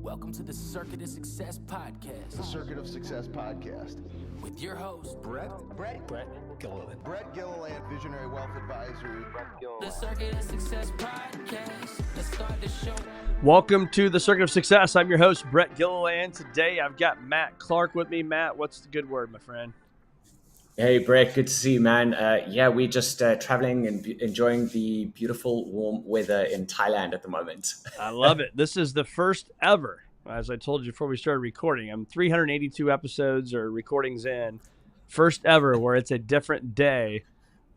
Welcome to the Circuit of Success Podcast. The Circuit of Success Podcast. With your host, Brett Gilliland. Brett Gilliland, Visionary Wealth Advisory. The Circuit of Success Podcast. Let's start the show. Welcome to the Circuit of Success. I'm your host, Brett Gilliland. Today, I've got Matt Clark with me. Matt, what's the good word, my friend? Hey, Brett. Good to see you, man. We're just traveling and enjoying the beautiful warm weather in Thailand at the moment. I love it. This is the first ever, as I told you before we started recording. I'm 382 episodes or recordings in. First ever where it's a different day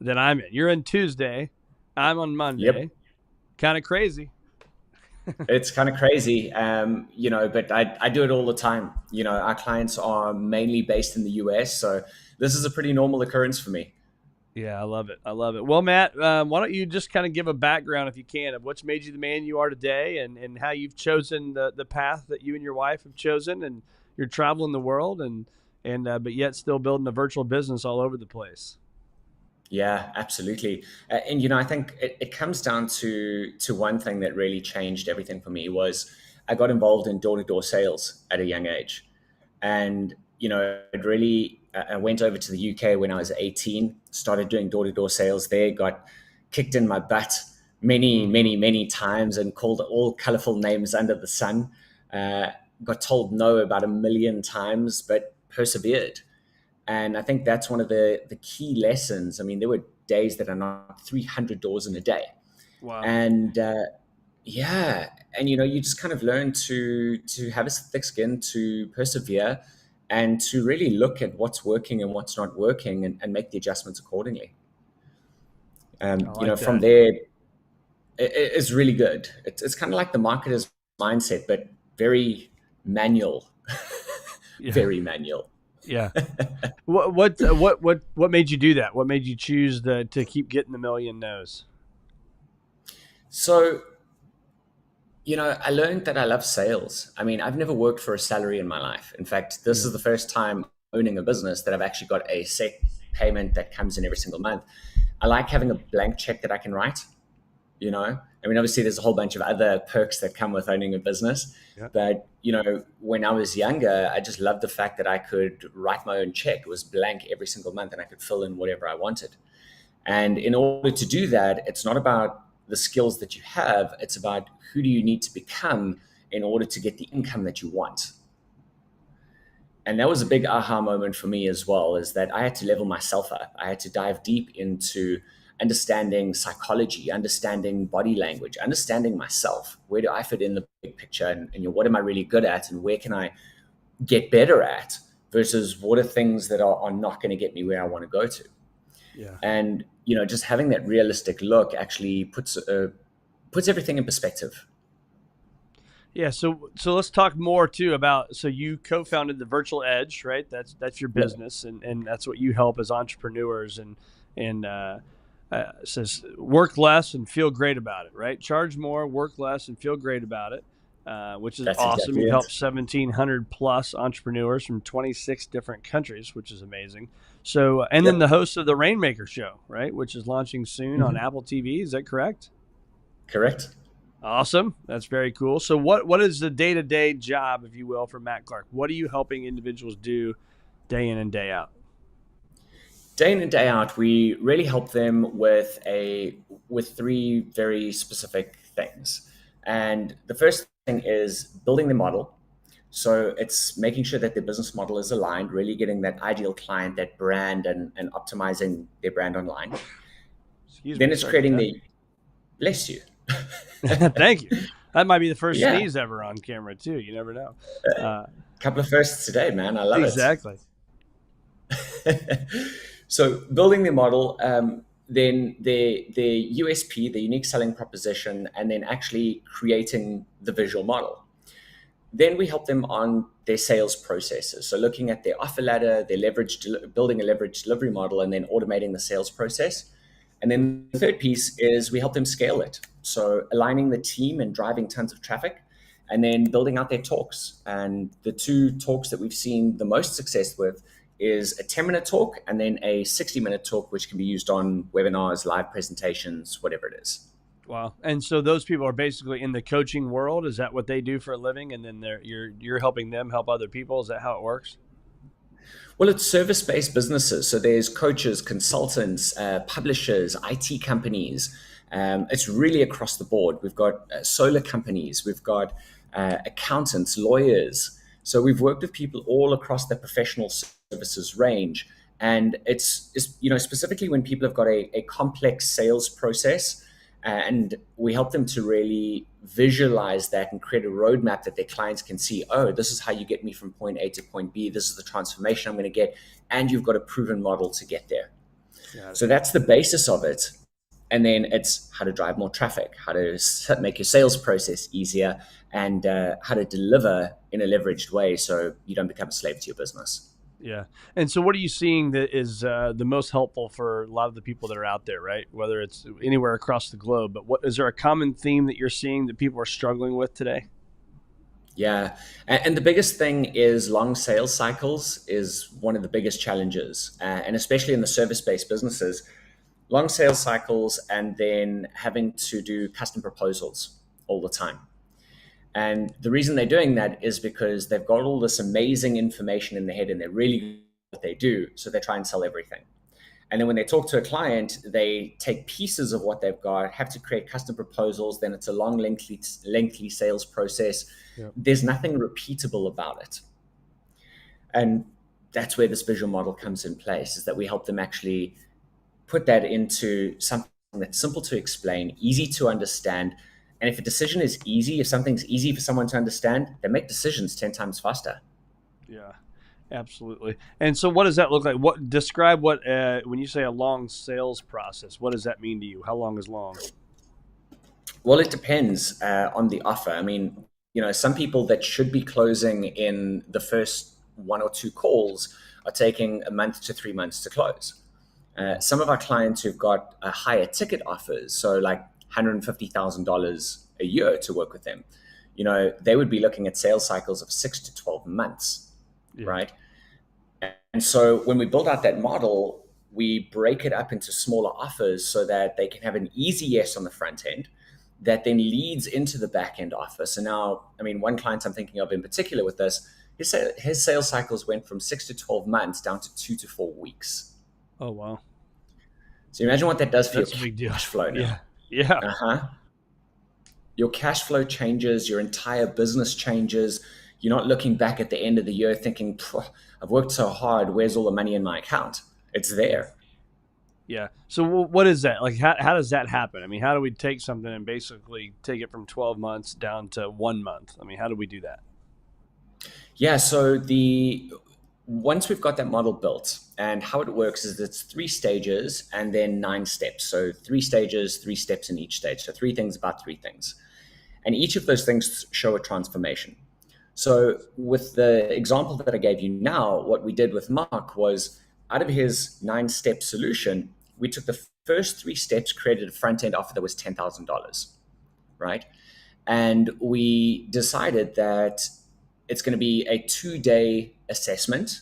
than I'm in. You're in Tuesday. I'm on Monday. Yep. Kind of crazy. It's kind of crazy, but I do it all the time. You know, our clients are mainly based in the US, so this is a pretty normal occurrence for me. Yeah, I love it. Well, Matt, why don't you just kind of give a background, if you can, of what's made you the man you are today and how you've chosen the path that you and your wife have chosen, and you're traveling the world but yet still building a virtual business all over the place. Yeah, absolutely. I think it comes down to one thing that really changed everything for me was I got involved in door-to-door sales at a young age. And, it really, I went over to the UK when I was 18, started doing door-to-door sales there, got kicked in my butt many, many, many times and called all colorful names under the sun. Got told no about 1 million times, but persevered. And I think that's one of the key lessons. I mean, there were days that I knocked 300 doors in a day. Wow. And you just kind of learn to have a thick skin, to persevere, and to really look at what's working and what's not working and make the adjustments accordingly. From there, it's really good. It's kind of like the marketer's mindset, but very manual, very manual. Yeah. What made you do that? What made you choose to keep getting the 1 million no's? So, I learned that I love sales. I mean, I've never worked for a salary in my life. In fact, this is the first time owning a business that I've actually got a set payment that comes in every single month. I like having a blank check that I can write, obviously there's a whole bunch of other perks that come with owning a business. Yeah. But, when I was younger, I just loved the fact that I could write my own check. It was blank every single month and I could fill in whatever I wanted. And in order to do that, it's not about the skills that you have. It's about who do you need to become in order to get the income that you want. And that was a big aha moment for me as well, is that I had to level myself up. I had to dive deep into understanding psychology, understanding body language, understanding myself. Where do I fit in the big picture? And what am I really good at? And where can I get better at versus what are things that are not going to get me where I want to go to? Yeah. And, just having that realistic look actually puts everything in perspective. Yeah. So let's talk more too about, so you co-founded the Virtual Edge, right? That's your business. And that's what you help as entrepreneurs and says work less and feel great about it, right? Charge more, work less, and feel great about it, which is That's awesome. Exactly You help 1,700 plus entrepreneurs from 26 different countries, which is amazing. So, and then the host of the Rainmaker Show, right, which is launching soon on Apple TV. Is that correct? Correct. Awesome. That's very cool. So what is the day-to-day job, if you will, for Matt Clark? What are you helping individuals do day in and day out? Day in and day out, we really help them with 3 very specific things. And the first thing is building the model. So it's making sure that their business model is aligned, really getting that ideal client, that brand, and optimizing their brand online. Then it's creating bless you. Thank you. That might be the first sneeze ever on camera too. You never know. Couple of firsts today, man. I love exactly. it. So building the model, then the USP, the unique selling proposition, and then actually creating the visual model. Then we help them on their sales processes. So looking at their offer ladder, their building a leverage delivery model, and then automating the sales process. And then the third piece is we help them scale it. So aligning the team and driving tons of traffic, and then building out their talks. And the 2 talks that we've seen the most success with is a 10-minute talk and then a 60-minute talk, which can be used on webinars, live presentations, whatever it is. Wow. And so those people are basically in the coaching world. Is that what they do for a living? And then you're helping them help other people. Is that how it works? Well, it's service-based businesses. So there's coaches, consultants, publishers, IT companies. It's really across the board. We've got solar companies. We've got accountants, lawyers. So we've worked with people all across the professional services range. And it's specifically when people have got a complex sales process, and we help them to really visualize that and create a roadmap that their clients can see. Oh, this is how you get me from point A to point B. This is the transformation I'm going to get. And you've got a proven model to get there. So that's the basis of it. And then it's how to drive more traffic, how to make your sales process easier, and how to deliver in a leveraged way so you don't become a slave to your business. Yeah. And so what are you seeing that is the most helpful for a lot of the people that are out there, right? Whether it's anywhere across the globe, but is there a common theme that you're seeing that people are struggling with today? Yeah. And the biggest thing is long sales cycles is one of the biggest challenges. And especially in the service-based businesses, long sales cycles, and then having to do custom proposals all the time. And the reason they're doing that is because they've got all this amazing information in their head and they're really good at what they do. So they try and sell everything. And then when they talk to a client, they take pieces of what they've got, have to create custom proposals. Then it's a long, lengthy sales process. Yep. There's nothing repeatable about it. And that's where this visual model comes in place, is that we help them actually put that into something that's simple to explain, easy to understand. And if a decision is easy, if something's easy for someone to understand, they make decisions 10 times faster. Yeah, absolutely. And so what does that look like? Describe what, when you say a long sales process, what does that mean to you? How long is long? Well, it depends on the offer. I mean, some people that should be closing in the first 1 or 2 calls are taking a month to 3 months to close. Some of our clients who've got higher ticket offers, so like $150,000 a year to work with them, they would be looking at sales cycles of 6 to 12 months, right? And so when we build out that model, we break it up into smaller offers so that they can have an easy yes on the front end that then leads into the back end offer. So now, I mean, one client I'm thinking of in particular with this, his sales cycles went from 6 to 12 months down to 2 to 4 weeks. Oh, wow. So imagine what that does for That's your cash flow now. Yeah. Your cash flow changes, your entire business changes. You're not looking back at the end of the year thinking, I've worked so hard, where's all the money in my account? It's there. Yeah. So what is that? Like, how does that happen? I mean, how do we take something and basically take it from 12 months down to 1 month? I mean, how do we do that? Yeah. So once we've got that model built, and how it works is it's 3 stages and then 9 steps. So 3 stages, 3 steps in each stage. So 3 things about 3 things. And each of those things show a transformation. So with the example that I gave you now, what we did with Mark was, out of his 9-step solution, we took the first 3 steps, created a front-end offer that was $10,000, right? And we decided that it's going to be a 2-day assessment.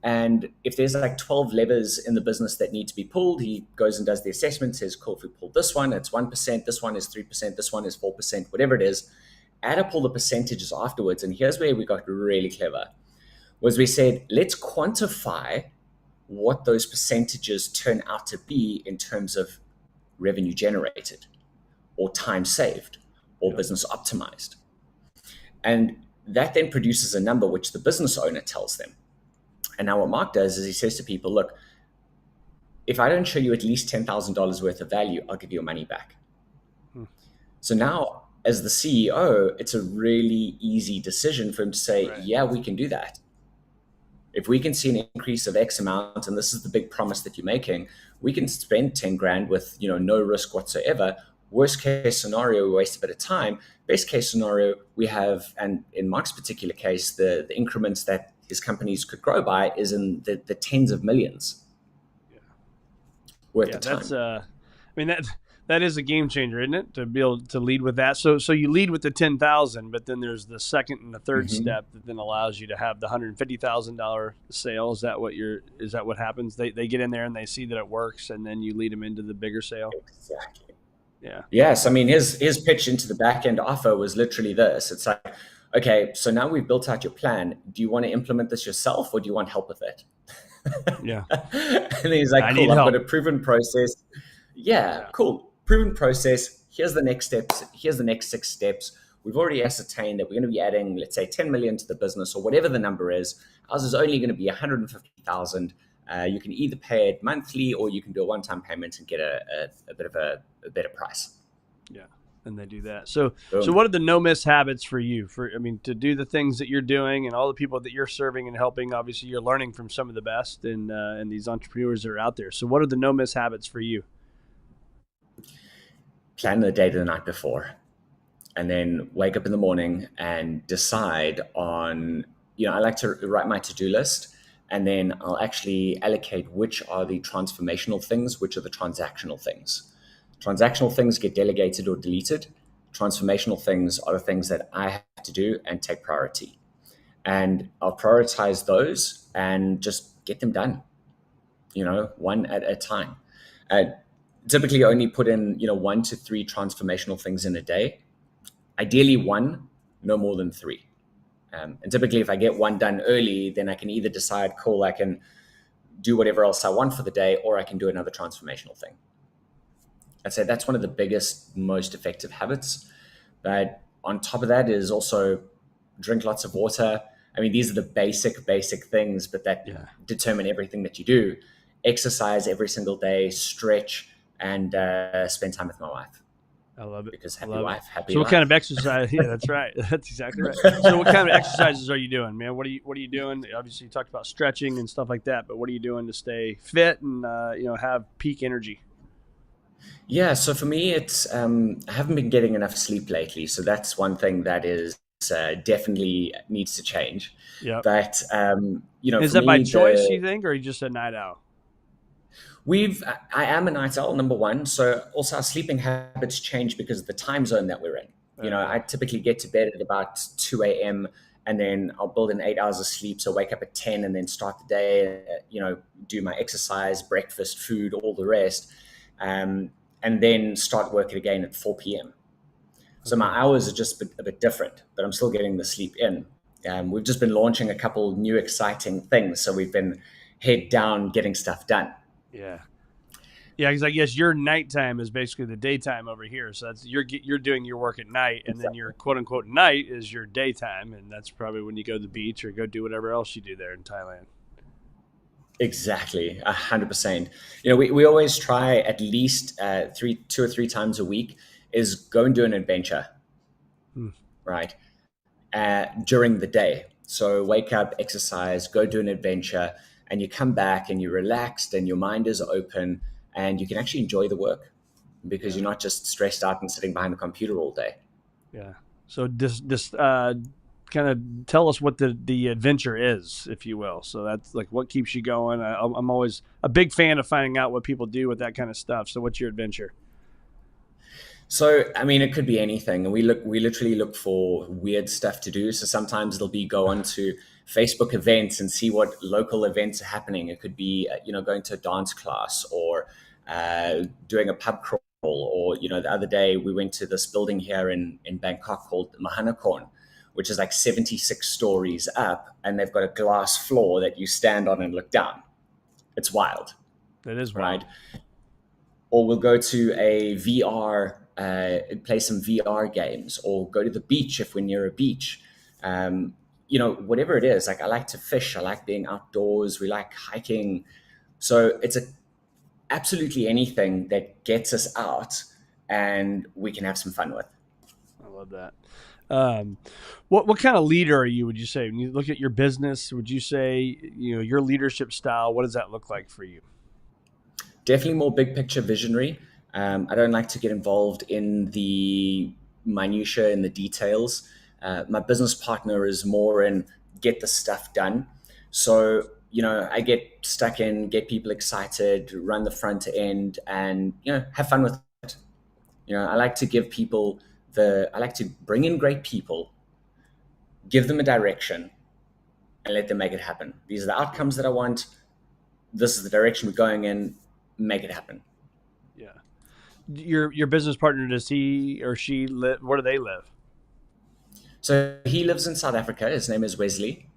And if there's like 12 levers in the business that need to be pulled, he goes and does the assessment, says, cool, if we pull this one, it's 1%, this one is 3%, this one is 4%, whatever it is. Add up all the percentages afterwards. And here's where we got really clever, was we said, let's quantify what those percentages turn out to be in terms of revenue generated or time saved or business optimized. And that then produces a number which the business owner tells them. And now what Mark does is he says to people, look, if I don't show you at least $10,000 worth of value, I'll give you your money back. So now, as the CEO, it's a really easy decision for him to say, yeah, we can do that. If we can see an increase of X amount, and this is the big promise that you're making, we can spend 10 grand with no risk whatsoever. Worst case scenario, we waste a bit of time. Best case scenario, we have, and in Mark's particular case, the increments that his companies could grow by is in the tens of millions worth of time. That's, I mean, that is a game changer, isn't it? To be able to lead with that. So you lead with the 10,000, but then there's the second and the third step that then allows you to have the $150,000 sale. Is that what happens? They get in there and they see that it works, and then you lead them into the bigger sale. Yeah. Yes, I mean his pitch into the back end offer was literally this. It's like, okay, so now we've built out your plan. Do you want to implement this yourself, or do you want help with it? Yeah. And he's like, I need cool, I've got help. a proven process. Yeah, Yeah. cool. Proven process. Here's the next steps. Here's the next 6 steps. We've already ascertained that we're going to be adding, let's say, 10 million to the business or whatever the number is. Ours is only going to be 150,000. You can either pay it monthly or you can do a one-time payment and get a bit of a better price. Yeah. And they do that. So Boom. what are the no miss habits for you? To do the things that you're doing and all the people that you're serving and helping. Obviously, you're learning from some of the best and these entrepreneurs that are out there. So what are the no miss habits for you? Plan the day the night before, and then wake up in the morning and decide on, I like to write my to-do list, and then I'll actually allocate which are the transformational things, which are the transactional things. Transactional things get delegated or deleted. Transformational things are the things that I have to do and take priority. And I'll prioritize those and just get them done, one at a time. Typically only put in, 1 to 3 transformational things in a day. Ideally one, no more than 3. And typically if I get one done early, then I can either decide, cool, I can do whatever else I want for the day, or I can do another transformational thing. I'd say that's one of the biggest, most effective habits. But on top of that is also drink lots of water. I mean, these are the basic things, but that determine everything that you do. Exercise every single day, stretch, and spend time with my wife. I love it. Because happy wife, happy So life. what kind of exercise? Yeah, that's right. That's exactly right. So what kind of exercises are you doing, man? What are you doing? Obviously, you talked about stretching and stuff like that, but what are you doing to stay fit and have peak energy? Yeah, so for me, it's I haven't been getting enough sleep lately, so that's one thing that is definitely needs to change. Yeah. But Is for that by me, choice, you think, or are you just a night owl? I am a night owl, number one. So also our sleeping habits change because of the time zone that we're in. I typically get to bed at about 2 a.m. and then I'll build in 8 hours of sleep. So wake up at 10 and then start the day, do my exercise, breakfast, food, all the rest. And then start working again at 4 p.m. So my hours are just a bit different, but I'm still getting the sleep in. We've just been launching a couple new exciting things. So we've been head down getting stuff done. Yeah. Yeah, because I guess your nighttime is basically the daytime over here. So that's you're doing your work at night, and then your quote unquote night is your daytime, and that's probably when you go to the beach or go do whatever else you do there in Thailand. Exactly, 100%. We always try at least 2 or 3 times a week is go and do an adventure, right? During the day. So wake up, exercise, go do an adventure, and you come back and you're relaxed and your mind is open and you can actually enjoy the work because you're not just stressed out and sitting behind the computer all day. Yeah. So this kind of tell us what the adventure is, if you will. So that's like what keeps you going. I'm always a big fan of finding out what people do with that kind of stuff. So what's your adventure? So, I mean, it could be anything. And we literally look for weird stuff to do. So sometimes it'll be go onto Facebook events and see what local events are happening. It could be, going to a dance class or doing a pub crawl. Or, the other day we went to this building here in Bangkok called Mahanakorn, which is like 76 stories up. And they've got a glass floor that you stand on and look down. It's wild. That is wild. Right? Or we'll go to a VR, play some VR games, or go to the beach if we're near a beach. Whatever it is. Like I like to fish. I like being outdoors. We like hiking. So it's absolutely anything that gets us out and we can have some fun with. I love that. What kind of leader are you, would you say? When you look at your business, would you say, your leadership style, what does that look like for you? Definitely more big picture visionary. I don't like to get involved in the minutia and the details. My business partner is more in get the stuff done. So, I get stuck in, get people excited, run the front end and, have fun with it. I like to give people I like to bring in great people, give them a direction and let them make it happen. These are the outcomes that I want. This is the direction we're going in. Make it happen. Yeah. your business partner, does he or she live? Where do they live? So he lives in South Africa. His name is Wesley.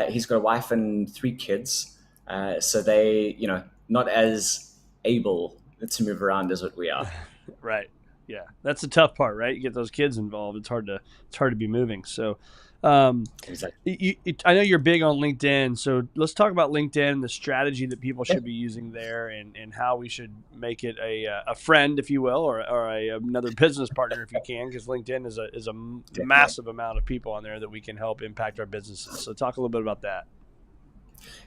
He's got a wife and 3 kids. So they, not as able to move around as what we are. Right. Yeah, that's the tough part, right? You get those kids involved. It's hard to be moving. So, Exactly. I know you're big on LinkedIn. So let's talk about LinkedIn and the strategy that people should be using there, and how we should make it a friend, if you will, or another business partner if you can, because LinkedIn is a massive amount of people on there that we can help impact our businesses. So talk a little bit about that.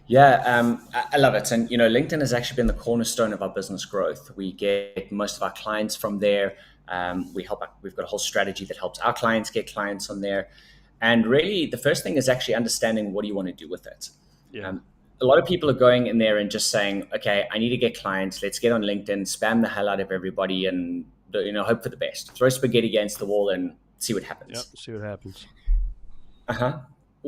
Yeah, I love it. And, LinkedIn has actually been the cornerstone of our business growth. We get most of our clients from there. We've got a whole strategy that helps our clients get clients on there. And really, the first thing is actually understanding what do you want to do with it. Yeah. A lot of people are going in there and just saying, okay, I need to get clients. Let's get on LinkedIn, spam the hell out of everybody, and hope for the best. Throw spaghetti against the wall and see what happens. Yep. See what happens.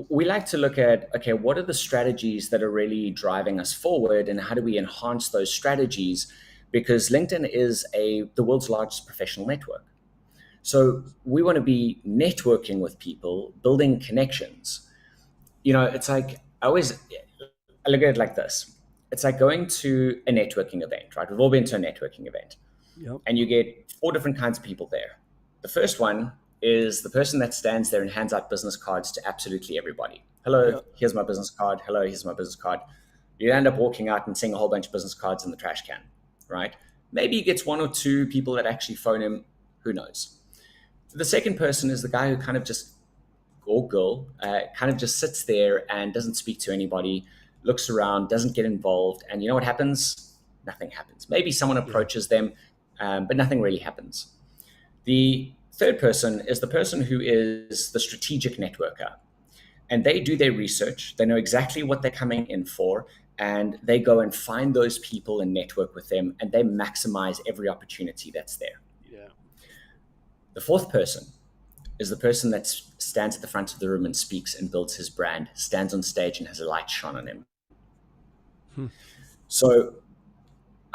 We like to look at, okay, what are the strategies that are really driving us forward, and how do we enhance those strategies? Because LinkedIn is the world's largest professional network. So we want to be networking with people, building connections. It's like, I look at it like this. It's like going to a networking event, right? We've all been to a networking event. Yep. And you get 4 different kinds of people there. The first one is the person that stands there and hands out business cards to absolutely everybody. Hello, Yep. Here's my business card. Hello, here's my business card. You end up walking out and seeing a whole bunch of business cards in the trash can, right? Maybe he gets 1 or 2 people that actually phone him. Who knows? The second person is the guy who kind of just, or girl, kind of just sits there and doesn't speak to anybody, looks around, doesn't get involved. And you know what happens? Nothing happens. Maybe someone approaches them, but nothing really happens. The third person is the person who is the strategic networker. And they do their research. They know exactly what they're coming in for. And they go and find those people and network with them. And they maximize every opportunity that's there. Yeah. The fourth person is the person that stands at the front of the room and speaks and builds his brand, stands on stage and has a light shone on him. So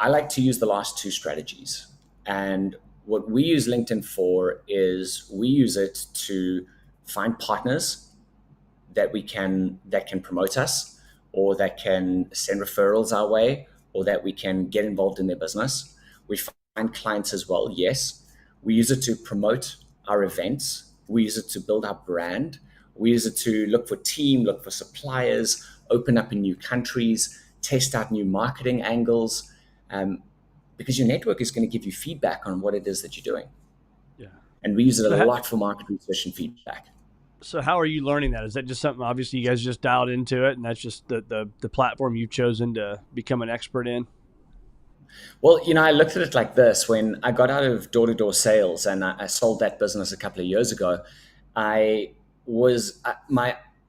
I like to use the last 2 strategies. And what we use LinkedIn for is we use it to find partners that can promote us, or that can send referrals our way, or that we can get involved in their business. We find clients as well, yes. We use it to promote our events. We use it to build our brand. We use it to look for team, look for suppliers, open up in new countries, test out new marketing angles, because your network is going to give you feedback on what it is that you're doing. Yeah. And we use it a lot for market research and feedback. So how are you learning that? Is that just something, obviously you guys just dialed into it, and that's just the platform you've chosen to become an expert in? Well, I looked at it like this. When I got out of door-to-door sales and I sold that business a couple of years ago, my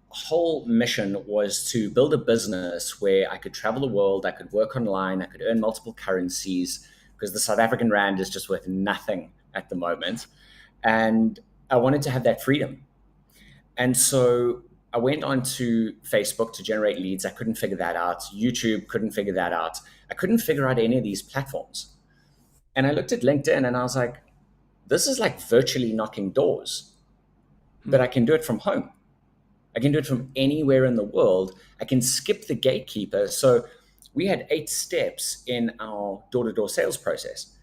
whole mission was to build a business where I could travel the world, I could work online, I could earn multiple currencies, because the South African rand is just worth nothing at the moment. And I wanted to have that freedom. And so I went onto Facebook to generate leads. I couldn't figure that out. YouTube, couldn't figure that out. I couldn't figure out any of these platforms. And I looked at LinkedIn and I was like, this is like virtually knocking doors, but I can do it from home. I can do it from anywhere in the world. I can skip the gatekeeper. So we had 8 steps in our door-to-door sales process.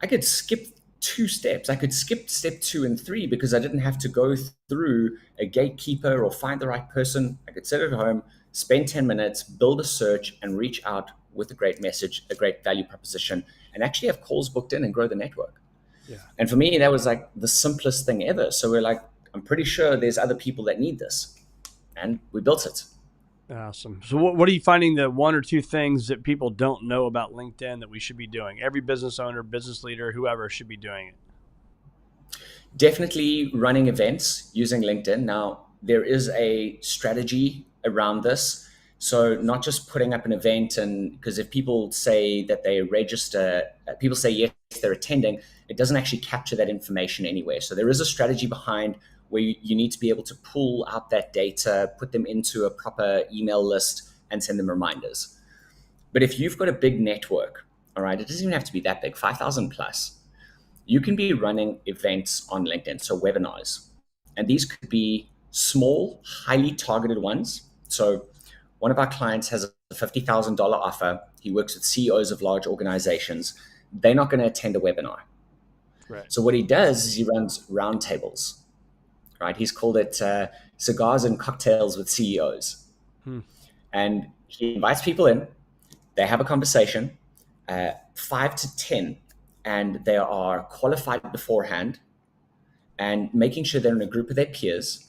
I could skip 2 steps. I could skip step 2 and 3 because I didn't have to go through a gatekeeper or find the right person. I could sit at home, spend 10 minutes, build a search, and reach out with a great message, a great value proposition, and actually have calls booked in and grow the network. Yeah. And for me, that was like the simplest thing ever. So we're like, I'm pretty sure there's other people that need this. And we built it. Awesome. So what are you finding the 1 or 2 things that people don't know about LinkedIn that we should be doing? Every business owner, business leader, whoever should be doing it. Definitely running events using LinkedIn. Now, there is a strategy around this. So not just putting up an event, and because if people say that they register, people say yes, they're attending, it doesn't actually capture that information anywhere. So there is a strategy behind where you need to be able to pull out that data, put them into a proper email list, and send them reminders. But if you've got a big network all right, it doesn't even have to be that big, 5,000 plus, you can be running events on LinkedIn, so webinars. And these could be small, highly targeted ones. So one of our clients has a $50,000 offer. He works with CEOs of large organizations. They're not going to attend a webinar. Right. So what he does is he runs roundtables, right? He's called it cigars and cocktails with CEOs. And he invites people in, they have a conversation, 5 to 10, and they are qualified beforehand, and making sure they're in a group of their peers,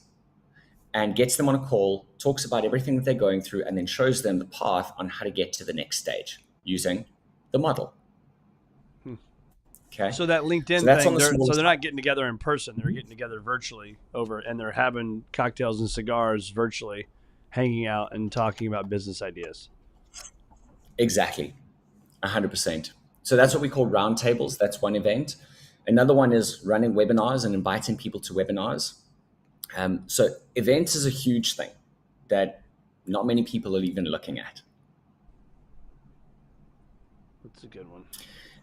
and gets them on a call, talks about everything that they're going through, and then shows them the path on how to get to the next stage using the model. Okay. So that LinkedIn So that's thing, on the small they're side. not getting together in person. They're getting together virtually and they're having cocktails and cigars virtually, hanging out and talking about business ideas. Exactly. 100%. So that's what we call roundtables. That's one event. Another one is running webinars and inviting people to webinars. So events is a huge thing that not many people are even looking at. That's a good one.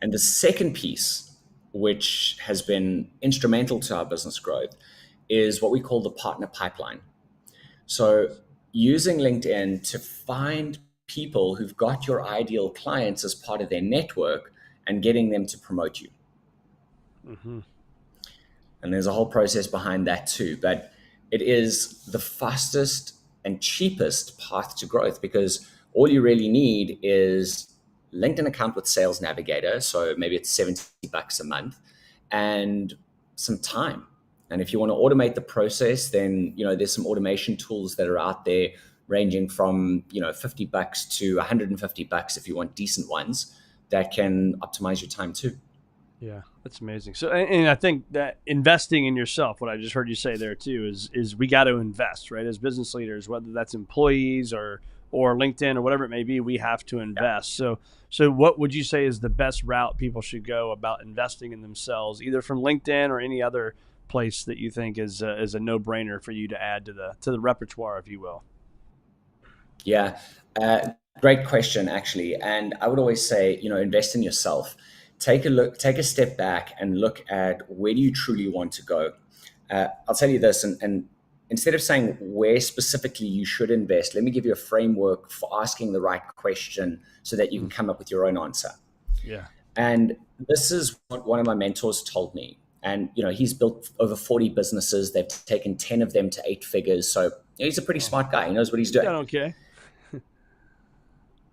And the second piece, which has been instrumental to our business growth, is what we call the partner pipeline. So using LinkedIn to find people who've got your ideal clients as part of their network and getting them to promote you. And there's a whole process behind that too. But it is the fastest and cheapest path to growth, because all you really need is LinkedIn account with Sales Navigator. So maybe it's $70 a month and some time. And if you want to automate the process, then, there's some automation tools that are out there ranging from, $50 to $150 if you want decent ones that can optimize your time too. Yeah, that's amazing. So, and I think that investing in yourself, what I just heard you say there too, is we got to invest, right? As business leaders, whether that's employees or LinkedIn or whatever it may be, we have to invest. So what would you say is the best route people should go about investing in themselves, either from LinkedIn or any other place that you think is a no-brainer for you to add to the repertoire, if you will? Yeah, great question, actually. And I would always say, invest in yourself. Take a step back and look at where do you truly want to go. I'll tell you this, and instead of saying where specifically you should invest, let me give you a framework for asking the right question so that you can come up with your own answer. Yeah. And this is what one of my mentors told me. And, he's built over 40 businesses. They've taken 10 of them to 8 figures. So he's a pretty smart guy. He knows what he's doing. Okay.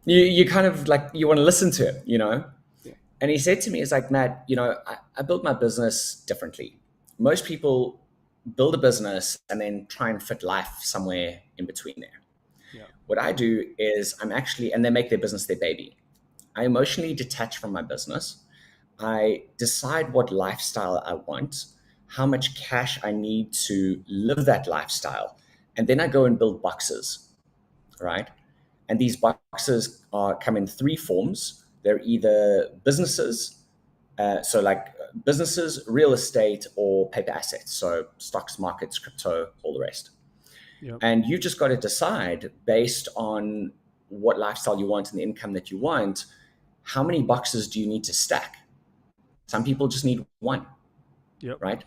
You kind of you want to listen to him, Yeah. And he said to me, it's like, Matt, I built my business differently. Most people build a business and then try and fit life somewhere in between there. Yeah. What I do is and they make their business their baby. I emotionally detach from my business. I decide what lifestyle I want, how much cash I need to live that lifestyle. And then I go and build boxes, right? And these boxes come in 3 forms. They're either businesses, businesses, real estate, or paper assets. So stocks, markets, crypto, all the rest. Yep. And you just got to decide based on what lifestyle you want and the income that you want, how many boxes do you need to stack? Some people just need one, Yep. right?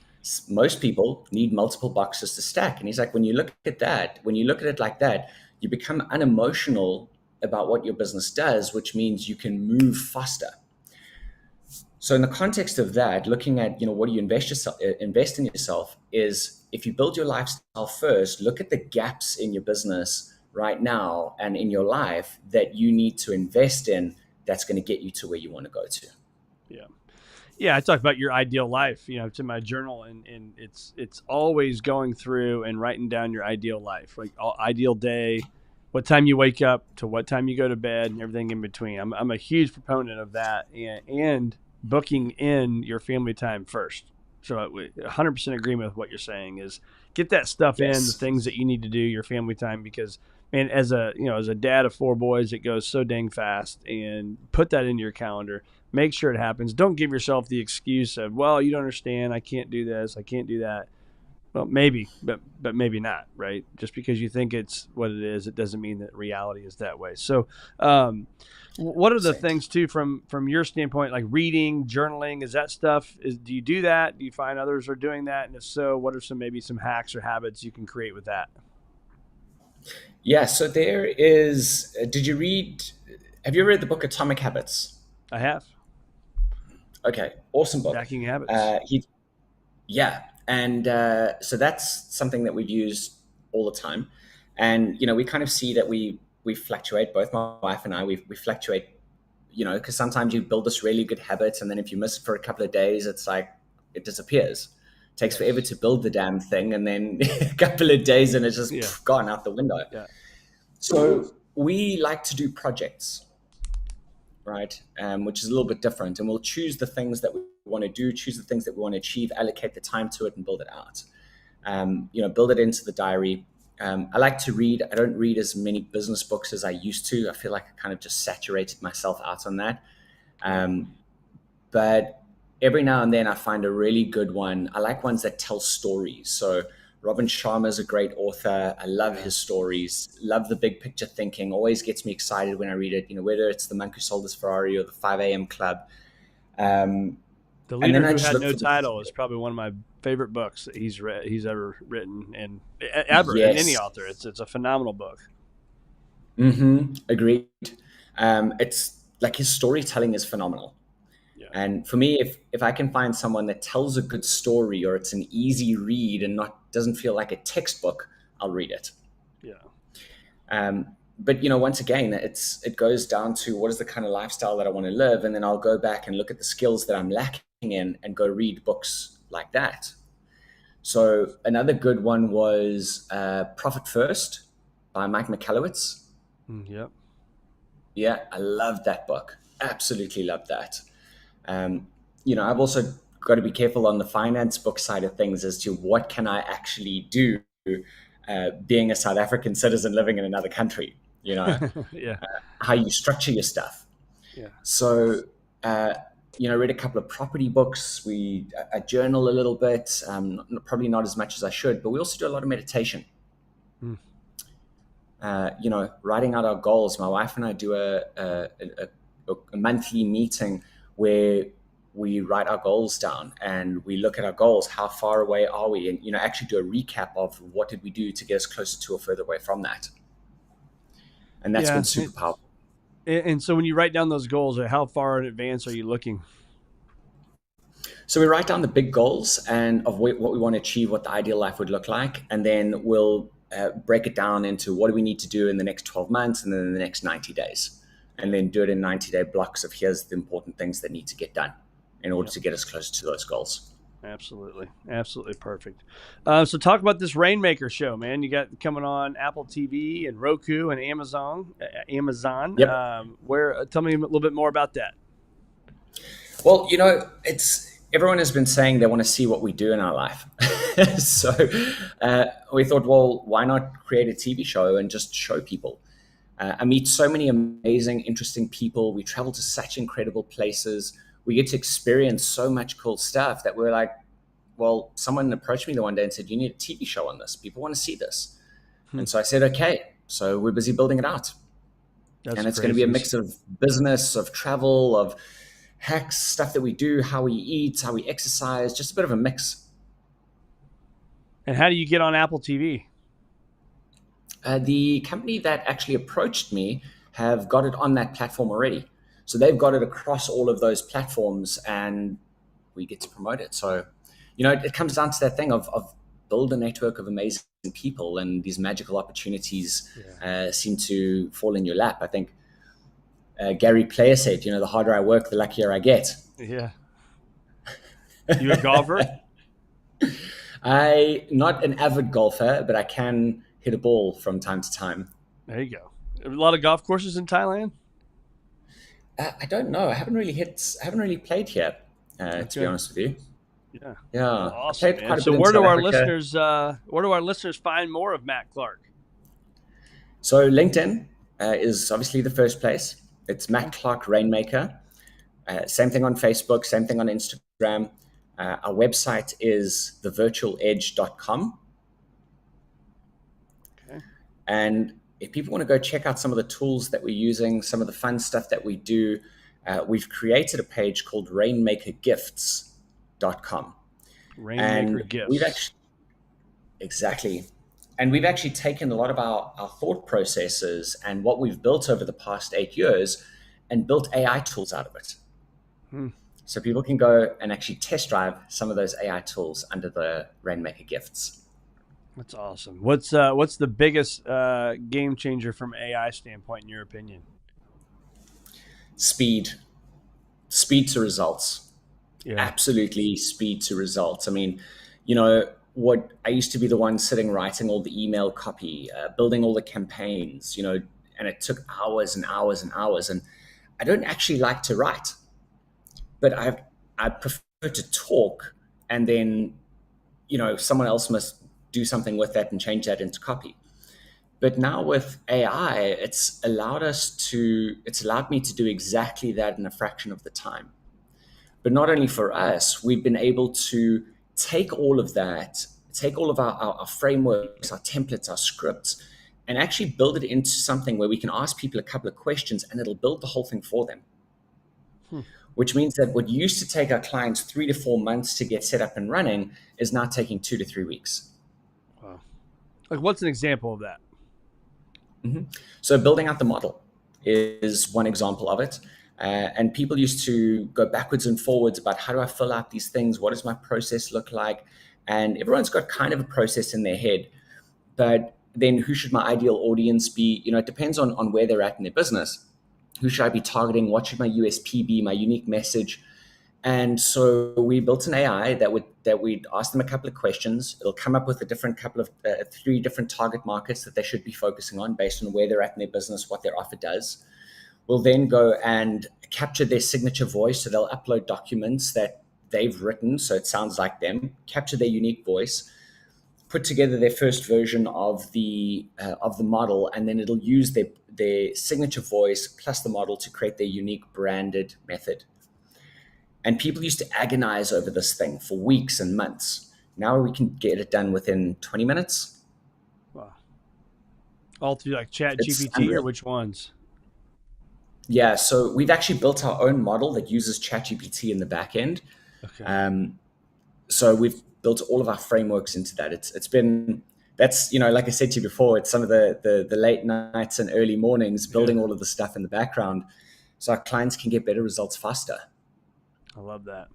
Most people need multiple boxes to stack. And he's like, when you look at it like that, you become unemotional about what your business does, which means you can move faster. So in the context of that, looking at, what do you invest in yourself is, if you build your lifestyle first, look at the gaps in your business right now and in your life that you need to invest in, that's going to get you to where you want to go to. Yeah. Yeah, I talk about your ideal life, to my journal, and it's always going through and writing down your ideal life, like ideal day, what time you wake up to what time you go to bed, and everything in between. I'm a huge proponent of that, and booking in your family time first. So 100% agreement with what you're saying is get that stuff in, the things that you need to do, your family time, because man, as a dad of 4 boys, it goes so dang fast, and put that into your calendar. Make sure it happens. Don't give yourself the excuse of, well, you don't understand. I can't do this. I can't do that. Well, maybe, but maybe not, right? Just because you think it's what it is, it doesn't mean that reality is that way. So, um, what are the Percent. things too from your standpoint, like reading, journaling? Is that stuff? Do you do that? Do you find others are doing that? And if so, what are some hacks or habits you can create with that? Yeah. So there is. Did you read? Have you ever read the book Atomic Habits? I have Okay, awesome book. stacking habits. He Yeah, and so that's something that we've used all the time, and we kind of see that we fluctuate. Both my wife and I, we fluctuate. Because sometimes you build this really good habit, and then if you miss it for a couple of days, it's like it disappears. It takes forever Yes. to build the damn thing, and then a couple of days, and it's just Yeah. gone out the window. Yeah. So we like to do projects, right? Which is a little bit different. And we'll choose the things that we want to do, choose the things that we want to achieve, allocate the time to it, and build it out. Build it into the diary. I like to read. I don't read as many business books as I used to. I feel like I kind of just saturated myself out on that. But every now and then I find a really good one. I like ones that tell stories. So Robin Sharma is a great author. I love his stories, love the big picture thinking, always gets me excited when I read it, whether it's The Monk Who Sold His Ferrari or the 5 a.m. Club. Um, The and Leader then I Who just Had look No for the, Title is probably one of my favorite books that he's ever written, and and any yes, author. It's a phenomenal book. agreed. It's like his storytelling is phenomenal. Yeah. And for me, if I can find someone that tells a good story or it's an easy read and not doesn't feel like a textbook, I'll read it. Yeah. But once again, it goes down to what is the kind of lifestyle that I want to live, and then I'll go back and look at the skills that I'm lacking in and go read books like that. So another good one was Profit First by Mike Michalowicz. Yep. Yeah, I loved that book. Absolutely loved that. I've also got to be careful on the finance book side of things as to what can I actually do being a South African citizen living in another country, Yeah. how you structure your stuff. Yeah. So, read a couple of property books. I journal a little bit, probably not as much as I should, but we also do a lot of meditation. Mm. Writing out our goals. My wife and I do a monthly meeting where we write our goals down and we look at our goals. How far away are we? And, actually do a recap of what did we do to get us closer to or further away from that. And that's been super powerful. And so when you write down those goals, how far in advance are you looking? So we write down the big goals and of what we want to achieve, what the ideal life would look like. And then we'll break it down into what do we need to do in the next 12 months and then in the next 90 days. And then do it in 90-day blocks of here's the important things that need to get done in order to get us closer to those goals. Absolutely. Absolutely perfect. So talk about this Rainmaker show, man. You got coming on Apple TV and Roku and Amazon. Yep. Tell me a little bit more about that. Well, everyone has been saying they want to see what we do in our life. So we thought, well, why not create a TV show and just show people? I meet so many amazing, interesting people. We travel to such incredible places. We get to experience so much cool stuff that we're like, well, someone approached me the one day and said, you need a TV show on this. People want to see this. And so I said, okay. So we're busy building it out. And it's going to be a mix of business, of travel, of hacks, stuff that we do, how we eat, how we exercise, just a bit of a mix. And how do you get on Apple TV? The company that actually approached me have got it on that platform already. So they've got it across all of those platforms and we get to promote it. So, it comes down to that thing of build a network of amazing people and these magical opportunities seem to fall in your lap. I think Gary Player said, the harder I work, the luckier I get. Yeah. You a golfer? Not an avid golfer, but I can hit a ball from time to time. There you go. A lot of golf courses in Thailand? I don't know. I haven't really played here, to be honest with you. Yeah. Yeah. Awesome, man. So where do our listeners find more of Matt Clark? So LinkedIn is obviously the first place. It's Matt Clark Rainmaker. Same thing on Facebook, same thing on Instagram. Our website is thevirtualedge.com. Okay. And if people want to go check out some of the tools that we're using, some of the fun stuff that we do, we've created a page called rainmakergifts.com. Rainmaker And Gifts. we've actually, exactly. And we've actually taken a lot of our thought processes and what we've built over the past 8 years and built AI tools out of it. So people can go and actually test drive some of those AI tools under the Rainmaker Gifts. That's awesome. What's the biggest game changer from AI standpoint in your opinion? Speed to results. Yeah. Absolutely, speed to results. I mean, what I used to be the one sitting writing all the email copy, building all the campaigns, and it took hours and hours and hours. And I don't actually like to write, but I prefer to talk, and then someone else must do something with that and change that into copy. But now with AI, it's allowed me to do exactly that in a fraction of the time. But not only for us, we've been able to take all of that, take all of our frameworks, our templates, our scripts, and actually build it into something where we can ask people a couple of questions and it'll build the whole thing for them. Which means that what used to take our clients 3 to 4 months to get set up and running is now taking 2 to 3 weeks. Wow. Like, what's an example of that? So building out the model is one example of it. And people used to go backwards and forwards about how do I fill out these things? What does my process look like? And everyone's got kind of a process in their head. But then who should my ideal audience be? It depends on where they're at in their business. Who should I be targeting? What should my USP be, my unique message? And so we built an AI that we'd ask them a couple of questions. It'll come up with a different couple of 3 different target markets that they should be focusing on based on where they're at in their business, what their offer does. We'll then go and capture their signature voice. So they'll upload documents that they've written, so it sounds like them, capture their unique voice, put together their first version of the model, and then it'll use their signature voice plus the model to create their unique branded method. And people used to agonize over this thing for weeks and months. Now we can get it done within 20 minutes. Wow. All through like ChatGPT or which ones? Yeah, so we've actually built our own model that uses ChatGPT in the back end. Okay. So we've built all of our frameworks into that. That's like I said to you before, it's some of the late nights and early mornings building all of the stuff in the background so our clients can get better results faster. I love that.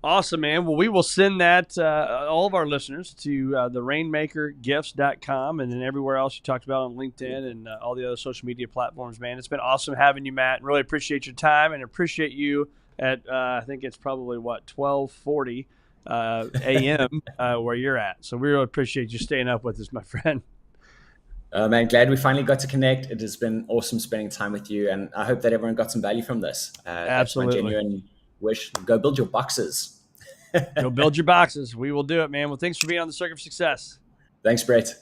Awesome, man. Well, we will send that, all of our listeners, to the rainmakergifts.com and then everywhere else you talked about on LinkedIn and all the other social media platforms, man. It's been awesome having you, Matt. Really appreciate your time and appreciate you at, I think it's probably, 12:40 a.m. Where you're at. So we really appreciate you staying up with us, my friend. Man, glad we finally got to connect. It has been awesome spending time with you, and I hope that everyone got some value from this. Absolutely. That's my genuine wish. Go build your boxes. Go build your boxes. We will do it, man. Well, thanks for being on the Circuit of Success. Thanks, Brett.